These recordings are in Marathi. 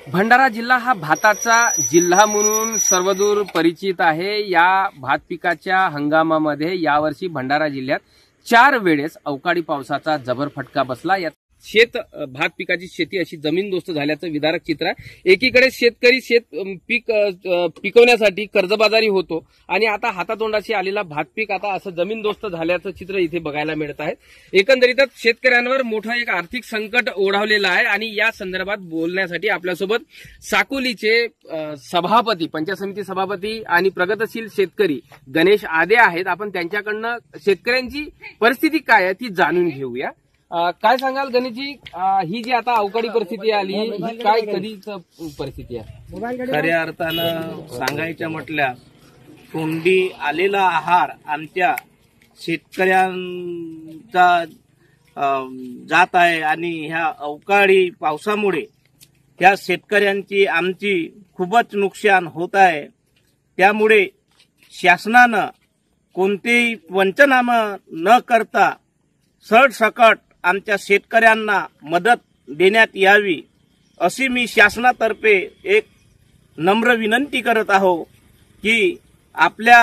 भंडारा जिल्हा हा भाताचा जिल्हा म्हणून सर्वदूर परिचित आहे। या भात पिकाच्या हंगामामध्ये यावर्षी भंडारा जिल्ह्यात 4 वेळेस अवकाळी पावसाचा जबर फटका बसला। या भात पिकाची शेती अशी जमीनदोस्त झाल्याचं विदारक चित्र आहे। एकीकडे शेतकरी पीक पिकवण्यासाठी कर्जबाजारी होतो आणि आता हातातोंडाशी आलेला भात पीक आता असं जमीनदोस्त झाल्याचं चित्र इथे बघायला मिळत आहे। एकंदरीतच शेतकऱ्यांवर मोठं एक आर्थिक संकट ओढावलेलं आहे आणि या संदर्भात बोलण्यासाठी आपल्यासोबत साकोलीचे सभापती, पंचायत समिती सभापती आणि प्रगतशील शेतकरी गणेश आदे आहेत। आपण त्यांच्याकडनं शेतकऱ्यांची परिस्थिती काय आहे ती जाणून घेऊया। काय सांगाल गणेशजी, ही जी आता अवकाळी परिस्थिती आली ही काय कधीच परिस्थिती आहे? खऱ्या अर्थानं सांगायचं म्हटल्या तोंडी आलेला आहार आमच्या शेतकऱ्यांचा जात आहे आणि ह्या अवकाळी पावसामुळे त्या शेतकऱ्यांची आमची खूपच नुकसान होत आहे। त्यामुळे शासनानं कोणतेही पंचनामा न करता सरसकट आमच्या शेतकऱ्यांना मदत देण्यात यावी अशी मी शासनातर्फे एक नम्र विनंती करत आहो की आपल्या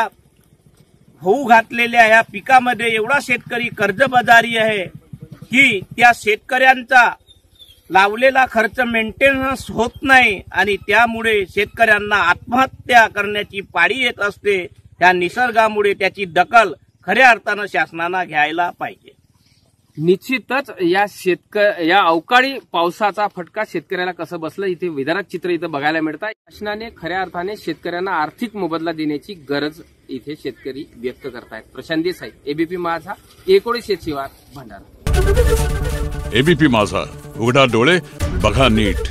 होऊ घातलेल्या या पिकामध्ये एवढा शेतकरी कर्जबाजारी आहे की त्या शेतकऱ्यांचा लावलेला खर्च मेंटेनन्स होत नाही आणि त्यामुळे शेतकऱ्यांना आत्महत्या करण्याची पाळी येत असते। त्या निसर्गामुळे त्याची दखल खऱ्या अर्थानं शासनानं घ्यायला पाहिजे। निश्चितच या अवकाळी पावसाचा फटका शेतकऱ्याला कसं बसलं इथे विदारक चित्र इथं बघायला मिळतं। शासनाने खऱ्या अर्थाने शेतकऱ्यांना आर्थिक मोबदला देण्याची गरज इथे शेतकरी व्यक्त करतायत। प्रशांत देसाई, एबीपी माझा, एकोडी शेतशिवार, भंडारा। एबीपी माझा, उघडा डोळे बघा नीट।